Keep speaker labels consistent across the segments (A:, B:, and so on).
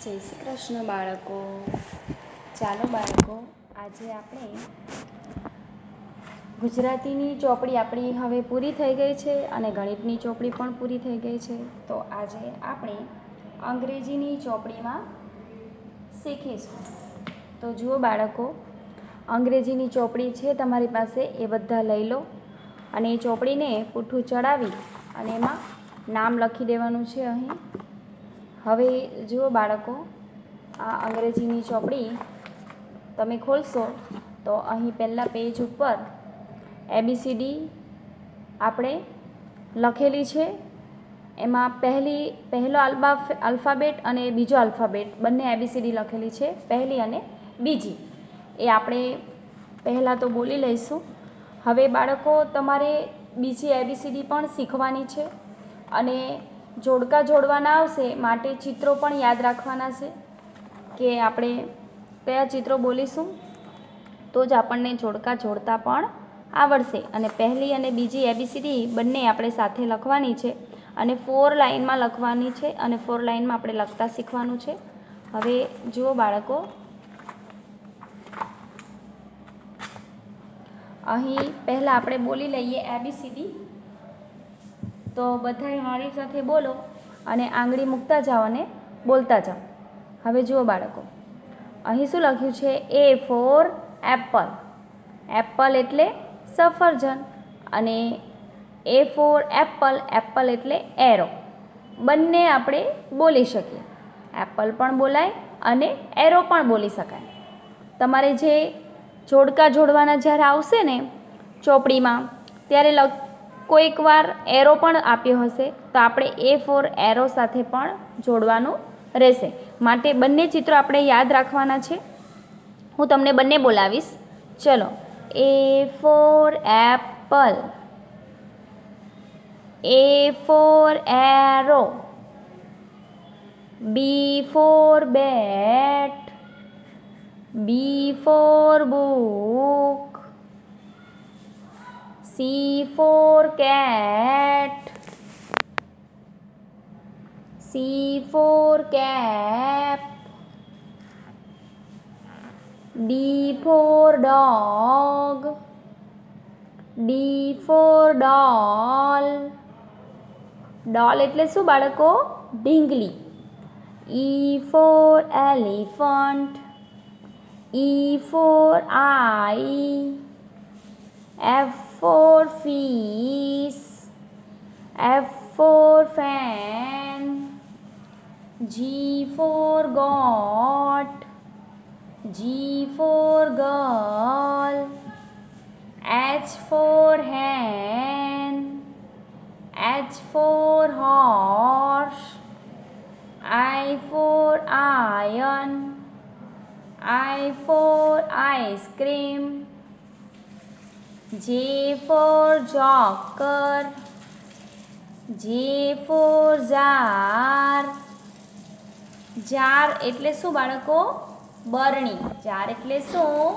A: જય શ્રી કૃષ્ણ બાળકો. ચાલો બાળકો, આજે આપણે ગુજરાતીની ચોપડી આપણી હવે પૂરી થઈ ગઈ છે અને ગણિતની ચોપડી પણ પૂરી થઈ ગઈ છે. તો આજે આપણે અંગ્રેજીની ચોપડીમાં શીખીશું. તો જુઓ બાળકો, અંગ્રેજીની ચોપડી છે તમારી પાસે, એ બધા લઈ લો અને એ ચોપડીને પૂઠું ચડાવી અને એમાં નામ લખી દેવાનું છે. અહીં હવે જુઓ બાળકો, આ અંગ્રેજીની ચોપડી તમે ખોલશો તો અહીં પહેલાં પેજ ઉપર ABCD આપણે લખેલી છે. એમાં પહેલો આલ્ફાબેટ અને બીજો આલ્ફાબેટ બંને ABCD લખેલી છે, પહેલી અને બીજી. એ આપણે પહેલાં તો બોલી લઈશું. હવે બાળકો, તમારે બીજી ABCD પણ શીખવાની છે અને જોડકા જોડવાના આવશે, માટે ચિત્રો પણ યાદ રાખવાના છે કે આપણે કયા ચિત્રો બોલીશું તો જ આપણને જોડકા જોડતા પણ આવડશે. અને પહેલી અને બીજી ABCD બંને આપણે સાથે લખવાની છે અને 4 લાઇનમાં લખવાની છે અને 4 લાઇનમાં આપણે લખતા શીખવાનું છે. હવે જુઓ બાળકો, અહીં પહેલાં આપણે બોલી લઈએ ABCD. તો બધાય મારી સાથે બોલો અને આંગળી મૂકતા જાઓ અને બોલતા જાઓ. હવે જુઓ બાળકો, અહીં શું લખ્યું છે? A for apple. એપલ એટલે સફરજન અને A for apple, એપલ એટલે એરો. બંને આપણે બોલી શકીએ. એપલ પણ બોલાય અને એરો પણ બોલી શકાય. તમારે જે જોડકા જોડવાના જ્યારે આવશે ને ચોપડીમાં, ત્યારે કોઈક વાર એરો પણ આપ્યો હશે, તો આપણે A for એરો સાથે પણ જોડવાનું રહેશે. માટે બંને ચિત્રો આપણે યાદ રાખવાના છે. હું તમને બંને બોલાવીશ. ચલો. A for apple, A for arrow, B for bat, B for book, C for cat, C for cap, D for dog, D for doll. ડોલ એટલે શું બાળકો? ઢીંગલી. E for elephant, E for eye, F for fish, F for fan, G for goat, G for girl, H for hen, H for horse, I for iron, I for ice cream, J for joker, J for jar. Jar એટલે શું બાળકો? બરણી. Jar એટલે શું?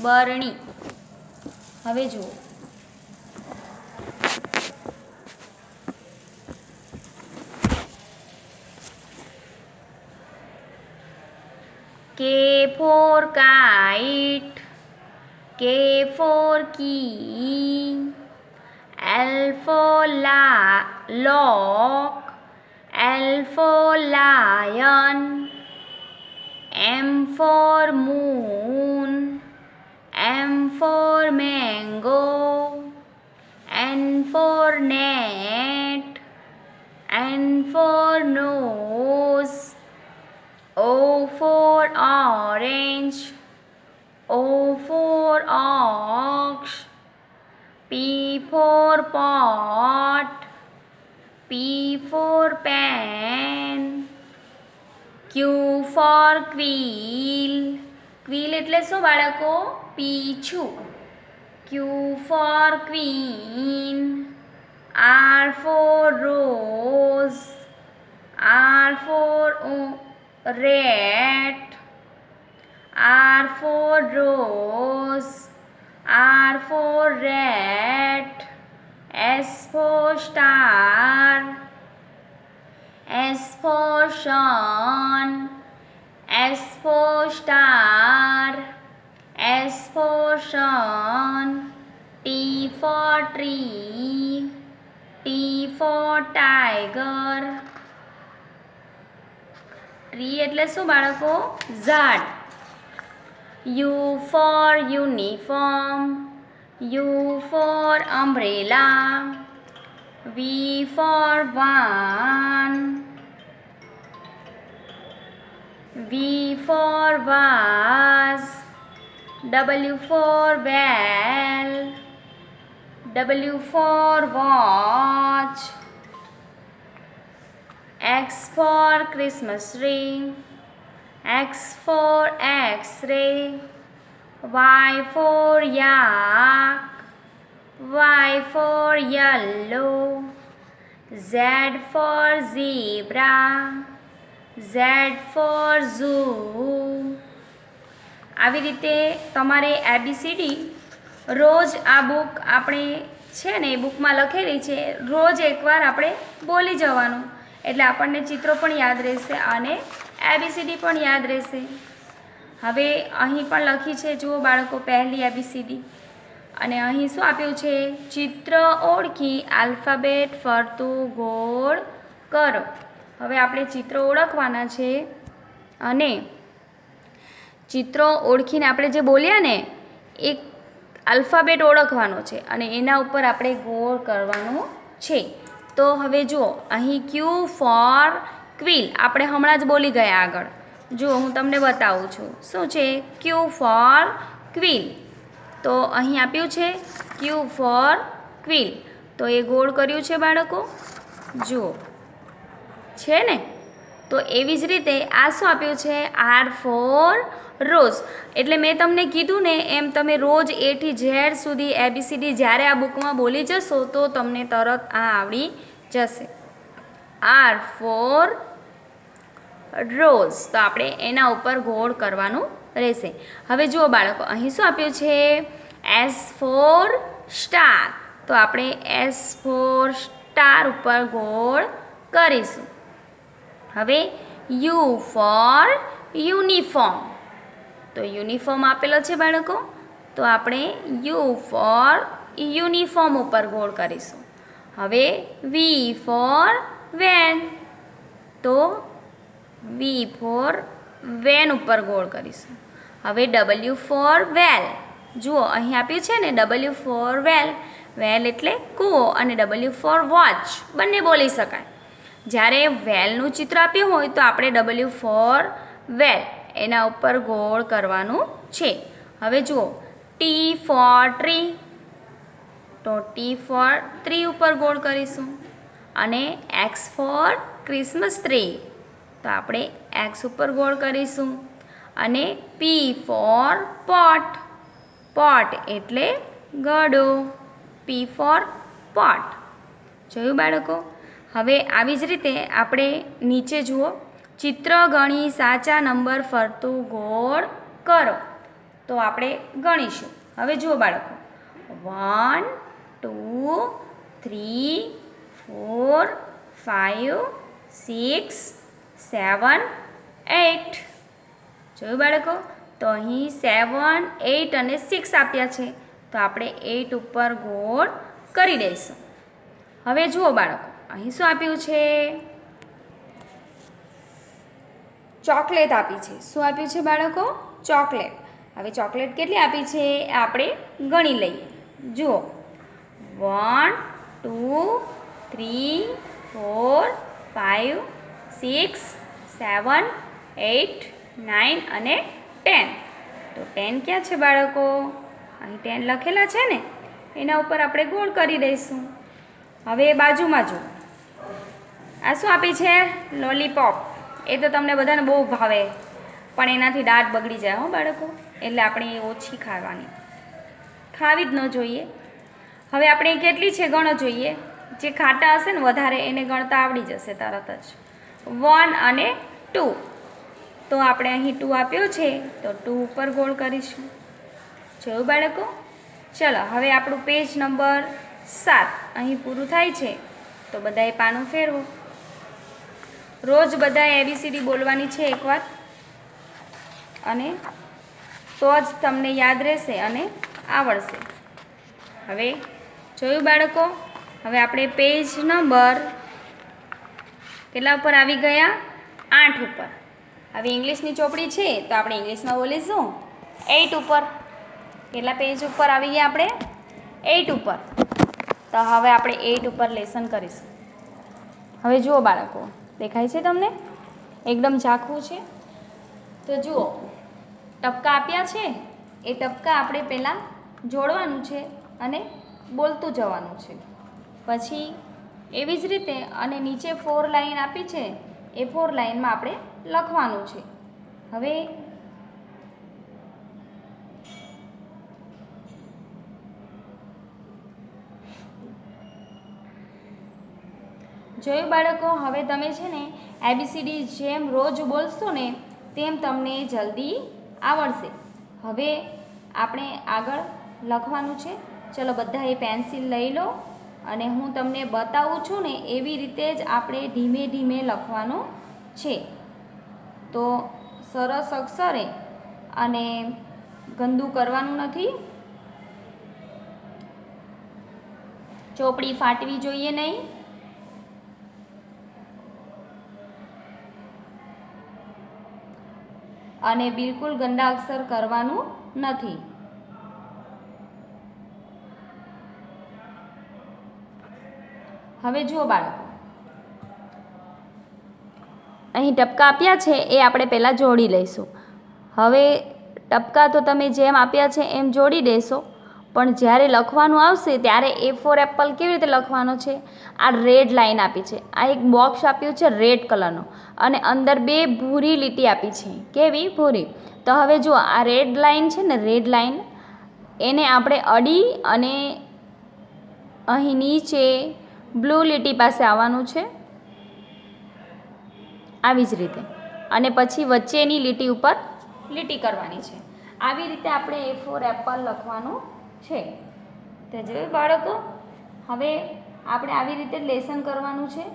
A: બરણી. હવે જુઓ, K for kite, K for key, L for lock, L for lion, M for moon, M for mango, N for net, N for nose, O for orange, O for ox, P for pot, P for pen, Q for quill. Quill એટલે શું બાળકો? પીછું. Q for queen, R for rose, R for rat, R for rose, R for rat, S for star, S for sun, S for star, S for sun, T for tree, T for tiger. Tree એટલે શું બાળકો? ઝાડ. U for uniform, U for umbrella, V for van, V for vase, W for well, W for watch, X for Christmas tree, X for X-ray, Y for yak, Y for yellow, Z for zebra, Z for zoo. આવી રીતે તમારે ABCD રોજ આ book આપણે છે ને એ બુકમાં લખેલી છે, રોજ એકવાર આપણે બોલી જવાનું, એટલે આપણને ચિત્રો પણ યાદ રહેશે અને ABCD પણ યાદ રહેશે. હવે અહીં પણ લખી છે, જુઓ બાળકો, પહેલી ABCD, અને અહીં શું આપ્યું છે? ચિત્ર ઓળખી આલ્ફાબેટ ફરતું ગોળ કરો. હવે આપણે ચિત્રો ઓળખવાના છે અને ચિત્રો ઓળખીને આપણે જે બોલ્યા ને એક આલ્ફાબેટ ઓળખવાનો છે અને એના ઉપર આપણે ગોળ કરવાનું છે. તો હવે જુઓ, અહીં Q ફોર ક્વિલ આપણે હમણાં જ બોલી ગયા આગળ. જુઓ હું તમને બતાવું છું, શું છે? Q for quill. તો અહીં આપ્યું છે Q ફોર ક્વિલ, તો એ ગોળ કર્યું છે બાળકો, જુઓ છે ને. તો એવી જ રીતે આ શું આપ્યું છે? R for rose. એટલે મેં તમને કીધું ને એમ તમે રોજ A થી Z સુધી ABCD જ્યારે આ બુકમાં બોલી જશો તો તમને તરત આ આવડી જશે. R ફોર રોઝ, તો આપણે એના ઉપર ગોળ કરવાનું રહેશે. હવે જુઓ બાળકો, અહીં શું આપ્યું છે? S ફોર સ્ટાર, તો આપણે S ફોર સ્ટાર ઉપર ગોળ કરીશું. હવે U ફોર યુનિફોર્મ, તો યુનિફોર્મ આપેલો છે બાળકો, તો આપણે U ફોર યુનિફોર્મ ઉપર ગોળ કરીશું. હવે V ફોર વેન, તો V ફોર વેન ઉપર ગોળ કરીશું. હવે W ફોર વેલ, જુઓ અહીં આપ્યું છે ને W ફોર વેલ. વેલ એટલે કૂવો અને W ફોર વોચ બંને બોલી શકાય. જ્યારે વેલનું ચિત્ર આપ્યું હોય તો આપણે W ફોર વેલ એના ઉપર ગોળ કરવાનું છે. હવે જુઓ, T ફોર ટ્રી, તો T ફોર ટ્રી ઉપર ગોળ કરીશું. અને X ફોર ક્રિસમસ ટ્રી, તો આપણે X ઉપર ગોળ કરીશું. અને P ફોર પોટ, પોટ એટલે ઘડો, P ફોર પોટ. જોયું બાળકો? હવે આવી જ રીતે આપણે નીચે જુઓ, ચિત્ર ગણી સાચા નંબર ફરતું ગોળ કરો, તો આપણે ગણીશું. હવે જુઓ બાળકો, 1 2 3 4 5 6 7 8. જોયું બાળકો? તો અહીં 7 8 અને 6 આપ્યા છે, તો આપણે 8 ઉપર ગોળ કરી દઈશું. હવે જુઓ બાળકો, અહીં શું આપ્યું છે? ચોકલેટ આપી છે. શું આપ્યું છે બાળકો? ચોકલેટ. હવે ચોકલેટ કેટલી આપી છે આપણે ગણી લઈએ. જુઓ, 1 2 3 4 5 6 7 8 9 અને 10. તો 10 ક્યાં છે બાળકો? અહીં 10 લખેલા છે ને, એના ઉપર આપણે ગોળ કરી દઈશું. હવે બાજુમાં જુઓ, આ શું આપી છે? લોલીપોપ. એ તો તમને બધાને બહુ ભાવે, પણ એનાથી દાંત બગડી જાય હો બાળકો, એટલે આપણે એ ઓછી ખાવાની, ખાવી જ ન જોઈએ. હવે આપણે કેટલી છે ગણો જોઈએ. જે ખાટા હશે ને વધારે એને ગણતા આવડી જશે તરત જ. 1 અને 2, તો આપણે અહીં 2 આપ્યો છે તો 2 ઉપર ગોળ કરીશું. જોયું બાળકો? ચલો હવે આપણું પેજ નંબર 7 અહીં પૂરું થાય છે. તો બધાએ પાનું ફેરવો. રોજ બધાએ ABCD બોલવાની છે એકવાર. અને તો જ તમને યાદ રહેશે અને આવડશે. હવે જોયું બાળકો? હવે આપણે પેજ નંબર કેટલા ઉપર આવી ગયા? 8 ઉપર. હવે ઇંગ્લિશની ચોપડી છે તો આપણે ઇંગ્લિશમાં બોલીશું 8 ઉપર. કેટલા પેજ ઉપર આવી ગયા આપણે? 8 ઉપર. તો હવે આપણે 8 ઉપર લેસન કરીશું. હવે જુઓ બાળકો, દેખાય છે તમને? એકદમ ઝાંખું છે. તો જુઓ, ટપકા આપ્યા છે, એ ટપકા આપણે પહેલાં જોડવાનું છે અને બોલતું જવાનું છે. પછી એવી જ રીતે અને નીચે 4 લાઈન આપી છે, એ 4 લાઈનમાં આપણે લખવાનું છે. હવે જોયું બાળકો? હવે તમે છે ને ABCD જેમ રોજ બોલશો ને તેમ તમને જલ્દી આવડશે. હવે આપણે આગળ લખવાનું છે. ચલો બધાએ પેન્સિલ લઈ લો અને હું તમને બતાવું છું ને એવી રીતે જ આપણે ધીમે ધીમે લખવાનું છે. તો સરસ અક્ષરે અને ગંદુ કરવાનું નથી. ચોપડી ફાટવી જોઈએ નહીં. અને બિલકુલ ગંદા અક્ષર કરવાનું નથી. હવે જુઓ બાળકો, અહીં ટપકા આપ્યા છે એ આપણે પહેલાં જોડી લઈશું. હવે ટપકા તો તમે જેમ આપ્યા છે એમ જોડી દેશો, પણ જ્યારે લખવાનું આવશે ત્યારે A for એપલ કેવી રીતે લખવાનો છે? આ રેડ લાઈન આપી છે, આ એક બોક્સ આપ્યું છે રેડ કલરનો અને અંદર 2 ભૂરી લીટી આપી છે. કેવી? ભૂરી. તો હવે જુઓ, આ રેડ લાઈન છે ને, રેડ લાઈન, એને આપણે અડી અને અહીં નીચે બ્લુ લીટી પાસે આવવાનું છે, આવી જ રીતે, અને પછી વચ્ચેની લીટી ઉપર લીટી કરવાની છે. આવી રીતે આપણે A for એપલ લખવાનું છે. તો જોયું બાળકો? હવે આપણે આવી રીતે લેસન કરવાનું છે.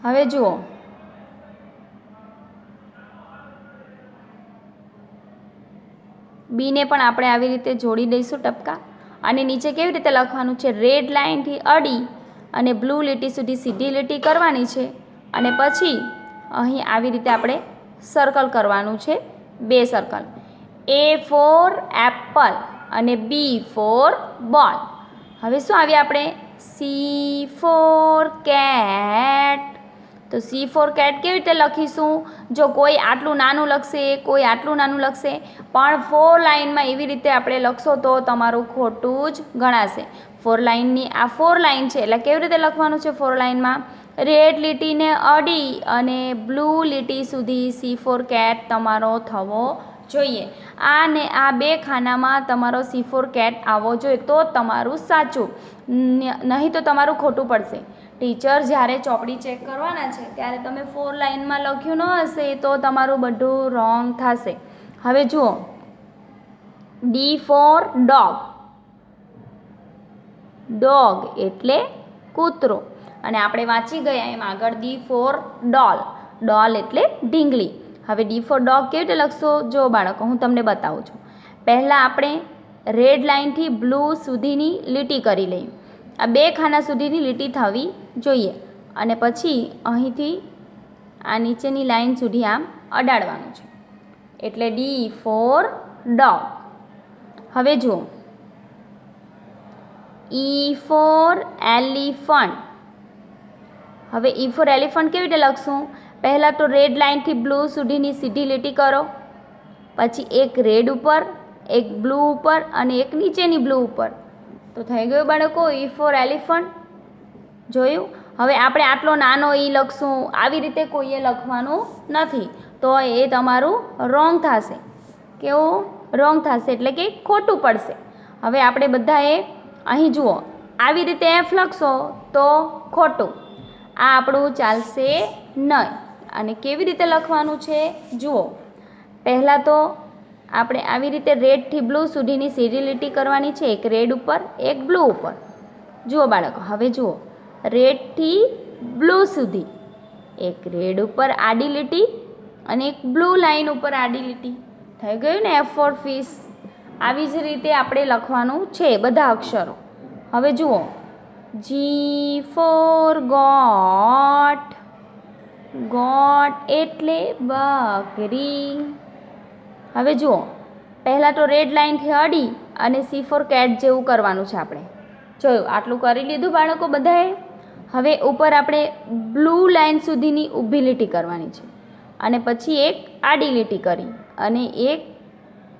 A: હવે જુઓ, બીને પણ આપણે આવી રીતે જોડી દઈશું ટપકા. અને નીચે કેવી રીતે લખવાનું છે? રેડ લાઇનથી અડી અને બ્લુ લીટી સુધી સીધી લીટી કરવાની છે અને પછી અહીં આવી રીતે આપણે સર્કલ કરવાનું છે, 2 સર્કલ. A for એપલ અને B for બોલ. હવે શું આવ્યા આપણે? C for cat. તો C for cat કેવી રીતે લખીશું? જો કોઈ આટલું નાનું લખશે, કોઈ આટલું નાનું લખશે, પણ 4 લાઈનમાં એવી રીતે આપણે લખશો તો તમારું ખોટું જ ગણાશે. 4 લાઈનની આ 4 લાઈન છે એટલે કેવી રીતે લખવાનું છે? 4 લાઈનમાં રેડ લીટીને અડી અને બ્લુ લીટી સુધી C for cat તમારો થવો જોઈએ. અને આ 2 ખાનામાં તમારો C for cat આવવો જોઈએ, તો તમારું સાચું, નહીં તો તમારું ખોટું પડશે. ટીચર જ્યારે ચોપડી ચેક કરવાના છે ત્યારે તમે 4 લાઈનમાં લખ્યું ન હશે તો તમારું બધું રોંગ થશે. હવે જુઓ, D for ડોગ. ડોગ એટલે કૂતરો. અને આપણે વાંચી ગયા એમ આગળ D for ડોલ. ડોલ એટલે ઢીંગલી. હવે D for ડોગ કેવી રીતે લખશો? જો બાળકો, હું તમને બતાવું છું. પહેલાં આપણે રેડ લાઇનથી બ્લુ સુધીની લીટી કરી લઈએ. આ 2 ખાના સુધીની લીટી થવી જોઈએ અને પછી અહીંથી આ નીચેની લાઈન સુધી આમ અડાડવાનું છે, એટલે D for ડોગ. હવે જુઓ, E for એલિફન્ટ. હવે E for એલિફન્ટ કેવી રીતે લખશું? પહેલાં તો રેડ લાઇનથી બ્લુ સુધીની સીધી લીટી કરો, પછી એક રેડ ઉપર, એક બ્લુ ઉપર અને એક નીચેની બ્લુ ઉપર. તો થઈ ગયું બાળકો E for એલિફન્ટ. જોયું? હવે આપણે આટલો નાનો E લખશું, આવી રીતે કોઈએ લખવાનું નથી, તો એ તમારું રોંગ થશે. કેવું? રોંગ થશે એટલે કે ખોટું પડશે. હવે આપણે બધાએ અહીં જુઓ, આવી રીતે F લખશો તો ખોટું, આ આપણું ચાલશે નહીં. અને કેવી રીતે લખવાનું છે? જુઓ, પહેલાં તો આપણે આવી રીતે રેડથી બ્લુ સુધીની સીધી લીટી કરવાની છે, એક રેડ ઉપર, એક બ્લુ ઉપર. જુઓ બાળકો, હવે જુઓ, રેડથી બ્લુ સુધી એક રેડ ઉપર આડી લીટી, અને એક બ્લુ લાઇન ઉપર આડી લીટી. થઈ ગયું ને F ફોર ફિશ. આવી જ રીતે આપણે લખવાનું છે બધા અક્ષરો. હવે જુઓ, G ફોર ગોટ. ગોટ એટલે બકરી. હવે જુઓ, પહેલાં તો રેડ લાઇનથી અડી અને C ફોર કેટ જેવું કરવાનું છે આપણે. જોયું, આટલું કરી લીધું બાળકો બધાએ. હવે ઉપર આપણે બ્લુ લાઇન સુધીની ઊભી લીટી કરવાની છે અને પછી એક આડી લીટી કરી અને એક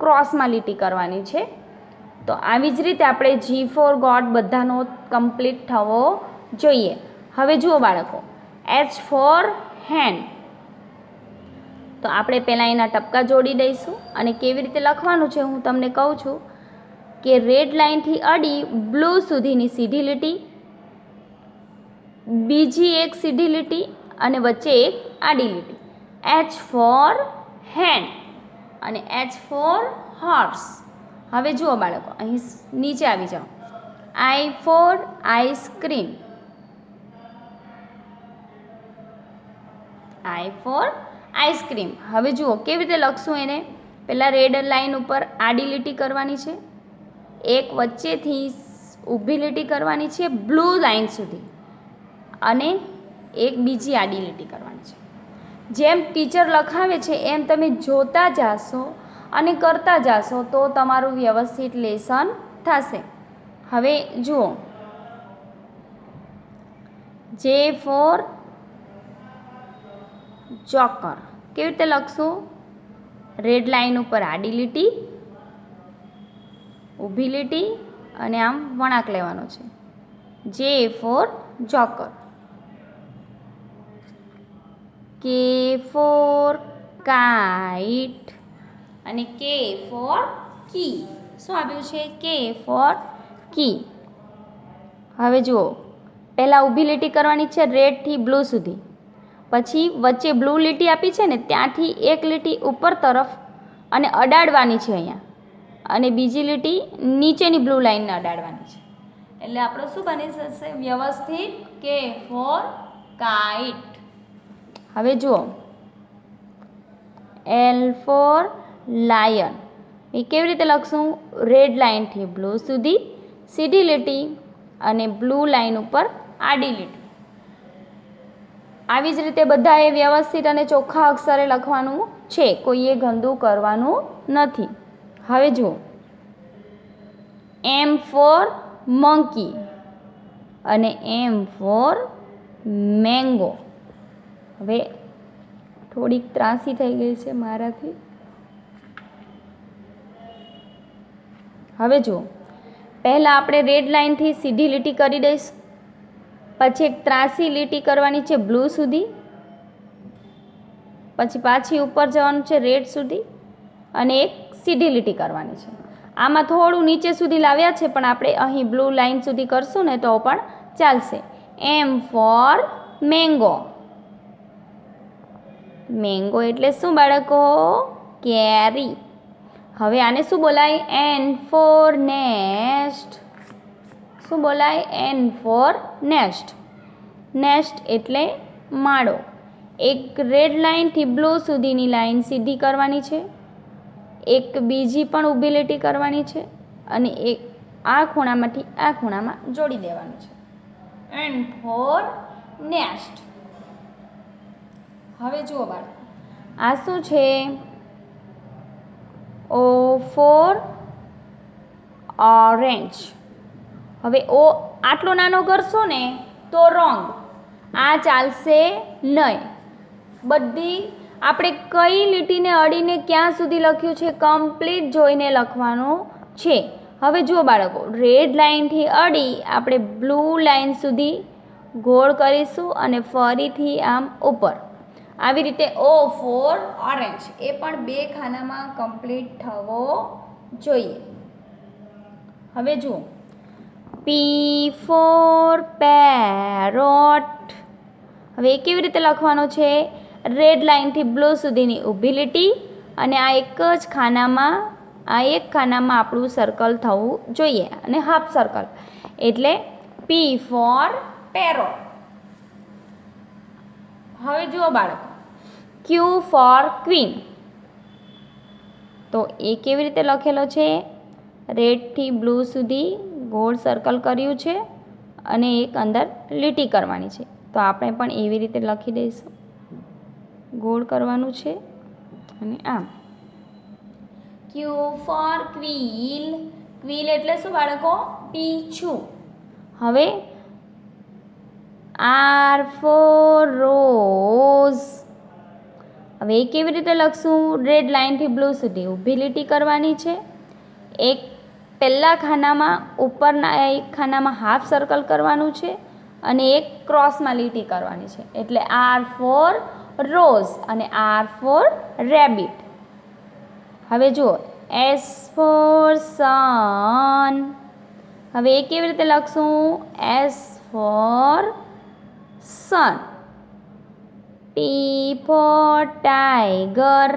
A: ક્રોસમાં લીટી કરવાની છે. તો આવી જ રીતે આપણે G ફોર ગોટ બધાનો કમ્પ્લીટ થવો જોઈએ. હવે જુઓ બાળકો, H ફોર હેન્ડ. તો આપણે પહેલાં એના ટપકા જોડી દઈશું અને કેવી રીતે લખવાનું છે હું તમને કહું છું કે રેડ લાઇનથી અડી બ્લુ સુધીની સીધી લીટી, બીજી એક સીધી લીટી અને વચ્ચે એક આડી લીટી. H ફોર હેન્ડ અને H ફોર હોર્સ. હવે જુઓ બાળકો, અહીં નીચે આવી જાઓ. I four ice cream. I four ice cream. હવે જુઓ કેવી રીતે લખશું એને. પહેલાં રેડ લાઇન ઉપર આડી લીટી કરવાની છે, એક વચ્ચેથી ઊભી લીટી કરવાની છે બ્લુ લાઇન સુધી અને એક બીજી આડી લીટી કરવાની છે. જેમ ટીચર લખાવે છે એમ તમે જોતા જાશો અને કરતા જાશો તો તમારું વ્યવસ્થિત લેસન થશે. હવે જુઓ, J ફોર જોકર. કેવી રીતે લખશું? રેડ લાઇન ઉપર આડી લીટી, ઊભી લીટી અને આમ વળાંક લેવાનો છે. J for joker. K for kite અને K ફોર કી. શું આપ્યું છે? K for key. હવે જુઓ, પહેલાં ઊભી લીટી કરવાની છે રેડથી બ્લુ સુધી, પછી વચ્ચે બ્લુ લીટી આપી છે ને ત્યાંથી એક લીટી ઉપર તરફ અને અડાડવાની છે અહીંયા, અને બીજી લીટી નીચેની બ્લુ લાઇનને અડાડવાની છે. એટલે આપણું શું બની જશે વ્યવસ્થિત? K for kite. હવે જુઓ, L ફોર લાયન. એ કેવી રીતે લખશું? રેડ લાઇનથી બ્લુ સુધી સીધી લીટી અને બ્લુ લાઇન ઉપર આડી લીટી. આવી જ રીતે બધાએ વ્યવસ્થિત અને ચોખ્ખા અક્ષરે લખવાનું છે, કોઈએ ગંદુ કરવાનું નથી. હવે જુઓ, M ફોર મંકી અને M ફોર મેંગો. હવે થોડીક ત્રાસી થઈ ગઈ છે મારાથી. હવે જુઓ, પહેલાં આપણે રેડ લાઇનથી સીધી લીટી કરી દઈશું, પછી એક ત્રાસી લીટી કરવાની છે બ્લુ સુધી, પછી પાછી ઉપર જવાનું છે રેડ સુધી અને એક સીધી લીટી કરવાની છે. આમાં થોડું નીચે સુધી લાવ્યા છે પણ આપણે અહીં બ્લુ લાઇન સુધી કરશું ને તો પણ ચાલશે. M four mango. મેંગો એટલે શું બાળકો? કેરી. હવે આને શું બોલાય? N for nest. શું બોલાય? N for nest. નેસ્ટ એટલે માળો. એક રેડ લાઇનથી બ્લુ સુધીની લાઇન સીધી કરવાની છે, એક બીજી પણ ઊભી લીટી કરવાની છે અને એક આ ખૂણામાંથી આ ખૂણામાં જોડી દેવાનું છે. N for nest. હવે જુઓ બાળકો, આ શું છે? O for orange. હવે ઓ આટલો નાનો કરશો ને તો રોંગ, આ ચાલશે નહીં. બધી આપણે કઈ લીટીને અડીને ક્યાં સુધી લખ્યું છે કમ્પ્લીટ જોઈને લખવાનું છે. હવે જુઓ બાળકો, રેડ લાઇનથી અડી આપણે બ્લુ લાઇન સુધી ગોળ કરીશું અને ફરીથી આમ ઉપર. આવી રીતે O ફોર ઓરેન્જ એ પણ બે ખાનામાં કમ્પ્લીટ થવો જોઈએ. હવે જુઓ, P ફોર પેરોટ. હવે એ કેવી રીતે લખવાનો છે? રેડ લાઇનથી બ્લુ સુધીની ઊભી લીટી અને આ એક જ ખાનામાં એક ખાનામાં આપણું સર્કલ થવું જોઈએ અને હાફ સર્કલ, એટલે P ફોર પેરોટ. હવે જુઓ બાળકો, ક્યુ ફોર ક્વીન. તો એ કેવી રીતે લખેલો છે? રેડથી બ્લુ સુધી ગોળ સર્કલ કર્યું છે અને એક અંદર લીટી કરવાની છે. તો આપણે પણ એવી રીતે લખી દઈશું. ગોળ કરવાનું છે અને આમ. ક્યુ ફોર ક્વીલ. ક્વીલ એટલે શું બાળકો? પીછું. હવે આર ફોર રોઝ. હવે એ કેવી રીતે લખશું? રેડ લાઇનથી બ્લુ સુધી ઊભી લીટી કરવાની છે. એક પહેલા ખાનામાં ઉપરના એક ખાનામાં હાફ સર્કલ કરવાનું છે અને એક ક્રોસમાં લીટી કરવાની છે. એટલે આર ફોર રોઝ અને આર ફોર રેબિટ. હવે જુઓ એસ ફોર સન. હવે એ કેવી રીતે લખશું? S for sun. T for tiger.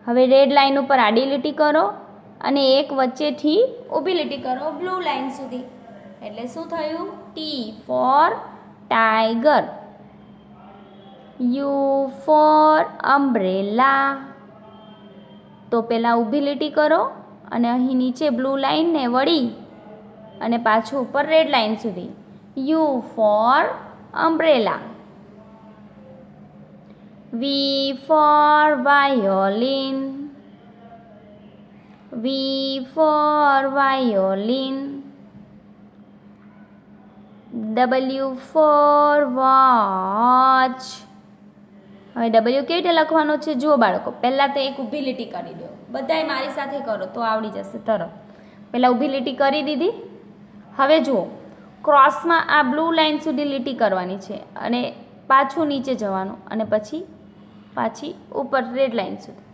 A: હવે રેડ લાઇન ઉપર આડી લીટી કરો અને એક વચ્ચેથી ઊભી લીટી કરો બ્લુ લાઇન સુધી. એટલે શું થયું? T for tiger. U for umbrella. તો પહેલાં ઊભી લીટી કરો અને અહીં નીચે બ્લુ લાઇનને વળી અને પાછું ઉપર રેડ લાઇન સુધી. U for umbrella. V for violin. V for violin. W for watch. હવે ડબલ્યુ કેવી રીતે લખવાનો છે? જુઓ બાળકો, પહેલાં તો એક ઊભી લીટી કરી દો. બધાય મારી સાથે કરો તો આવડી જશે તરત. પહેલાં ઊભી લીટી કરી દીધી. હવે જુઓ ક્રોસમાં આ બ્લુ લાઇન સુધી લીટી કરવાની છે અને પાછું નીચે જવાનું અને પછી પાછી ઉપર રેડ લાઇન સુધી.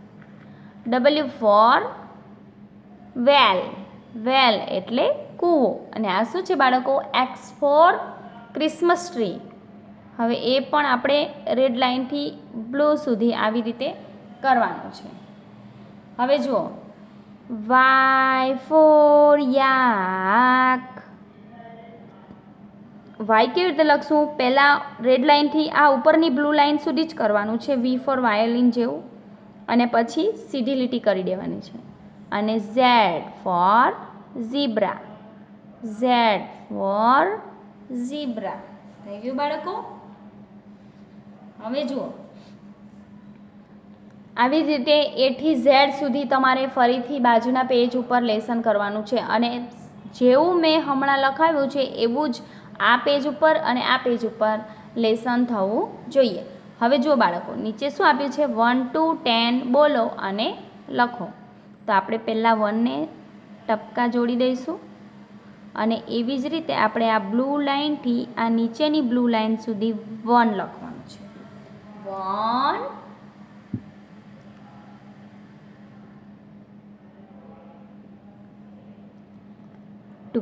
A: W for well. વેલ એટલે કૂવો. અને આ શું છે બાળકો? X for Christmas tree. હવે એ પણ આપણે રેડ લાઇનથી બ્લુ સુધી આવી રીતે કરવાનું છે. હવે જુઓ વાય ફોર યાક. વાય કેવી રીતે લખશું? પહેલાં રેડ લાઇનથી આ ઉપરની બ્લુ લાઇન સુધી જ કરવાનું છે વી ફોર વાયોલિન જેવું અને પછી સીધી લીટી કરી દેવાની છે. અને Z for zebra. Z for zebra. થઈ ગયું બાળકો? હવે જુઓ આવી રીતે એ થી ઝેડ સુધી તમારે ફરીથી બાજુના પેજ ઉપર લેસન કરવાનું છે અને જેવું મેં હમણાં લખાવ્યું છે એવું જ આ પેજ ઉપર અને આ પેજ ઉપર લેસન થવું જોઈએ. હવે જુઓ બાળકો, નીચે શું આપ્યું છે? 1 to 10 બોલો અને લખો. તો આપણે પહેલાં 1ને ટપકા જોડી દઈશું અને એવી જ રીતે આપણે આ બ્લુ લાઇનથી આ નીચેની બ્લુ લાઇન સુધી 1 લખવાનું છે. 1 2.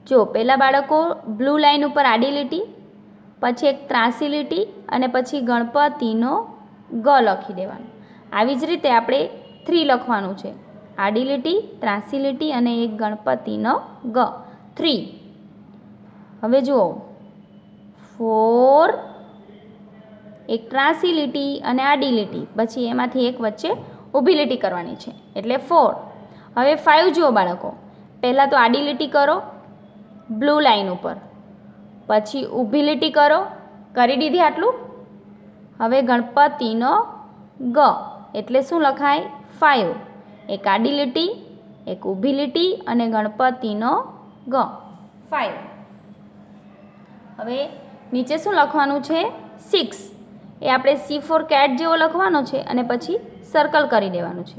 A: જો પહેલાં બાળકો બ્લુ લાઇન ઉપર આડી લીટી, પછી એક ત્રાસી લીટી અને પછી ગણપતિનો ગ લખી દેવાનું. આવી જ રીતે આપણે 3 લખવાનું છે. આડી લીટી, ત્રાસી લીટી અને એક ગણપતિનો ગ. 3. હવે જુઓ 4, એક ત્રાસી લીટી અને આડી લીટી, પછી એમાંથી એક વચ્ચે ઊભી લીટી કરવાની છે એટલે 4. હવે 5 જુઓ બાળકો, પહેલાં તો આડી લીટી કરો બ્લુ લાઇન ઉપર, પછી ઊભી લીટી કરો, કરી દીધી આટલું. હવે ગણપતિનો ગ એટલે શું લખાય? 5. એક આડી લીટી, એક ઊભી લીટી અને ગણપતિનો ગ. 5. હવે નીચે શું લખવાનું છે? 6. એ આપણે સી ફોર કેટ જેવો લખવાનો છે અને પછી સર્કલ કરી દેવાનું છે.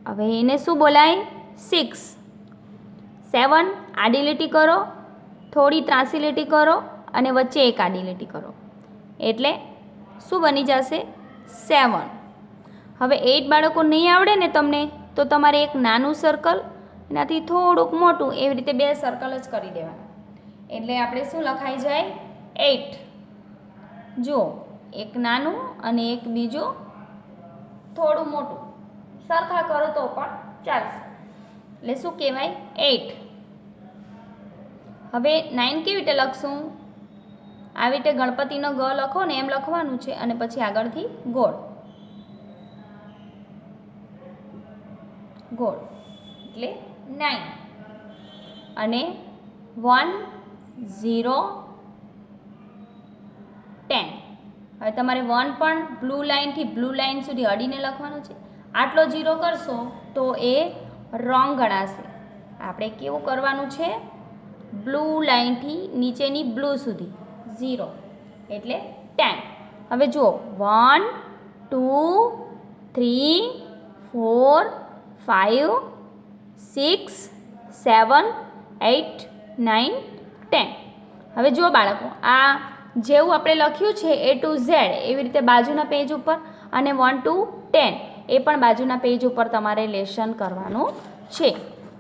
A: હવે એને શું બોલાય? 6. 7, આડી લીટી કરો, થોડી ત્રાસી લીટી કરો અને વચ્ચે એક આડી લીટી કરો એટલે શું બની જશે? 7. હવે 8 બાળકો નહીં આવડે ને તમને તો તમારે એક નાનું સર્કલ એનાથી થોડુંક મોટું એવી રીતે 2 સર્કલ જ કરી દેવાના એટલે આપણે શું લખાઈ જાય? 8. જુઓ એક નાનું અને એક બીજું થોડું મોટું સરખા કરો તો પણ ચાલશે એટલે શું કહેવાય? 8. હવે 9 કેવી રીતે લખશું? આવી રીતે ગણપતિનો ગ લખો ને એમ લખવાનું છે અને પછી આગળથી ગોળ ગોળ એટલે 9 અને 1 0 10. હવે તમારે 1 પણ બ્લુ લાઇન સુધી અડીને લખવાનું છે. આટલો 0 કરશો તો એ રોંગ ગણાશે. આપણે કેવું કરવાનું છે? બ્લુ લાઇનથી નીચેની બ્લુ સુધી 0 એટલે 10. હવે જુઓ 1 2 3 4 5 6 7 8 9 10. હવે જુઓ બાળકો, આ જેવું આપણે લખ્યું છે A to Z એવી રીતે બાજુના પેજ ઉપર અને 1 to 10 એ પણ બાજુના પેજ ઉપર તમારે લેસન કરવાનું છે.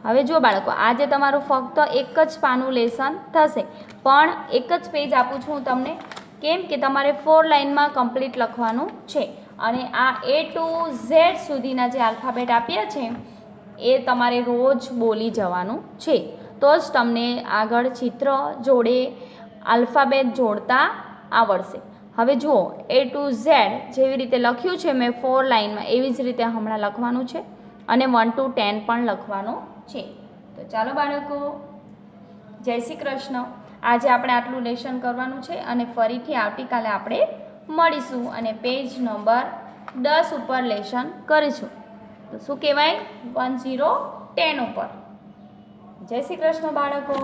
A: હવે જુઓ બાળકો, આજે તમારું ફક્ત એક જ પાનું લેસન થશે, પણ એક જ પેજ આપું છું હું તમને, કેમ કે તમારે 4 લાઇનમાં કમ્પ્લીટ લખવાનું છે અને આ A to Z સુધીના જે આલ્ફાબેટ આપ્યા છે એ તમારે રોજ બોલી જવાનું છે, તો જ તમને આગળ ચિત્ર જોડે આલ્ફાબેટ જોડતા આવડશે. હવે જુઓ A to Z જેવી રીતે લખ્યું છે મેં 4 લાઇનમાં એવી જ રીતે હમણાં લખવાનું છે અને 1 to 10 પણ લખવાનું છે. તો ચાલો બાળકો, જય શ્રી કૃષ્ણ. આજે આપણે આટલું લેસન કરવાનું છે અને ફરીથી આવતીકાલે આપણે મળીશું અને પેજ નંબર 10 ઉપર લેસન કરીશું. તો શું કહેવાય? 1 0 10 ઉપર. જય શ્રી કૃષ્ણ બાળકો.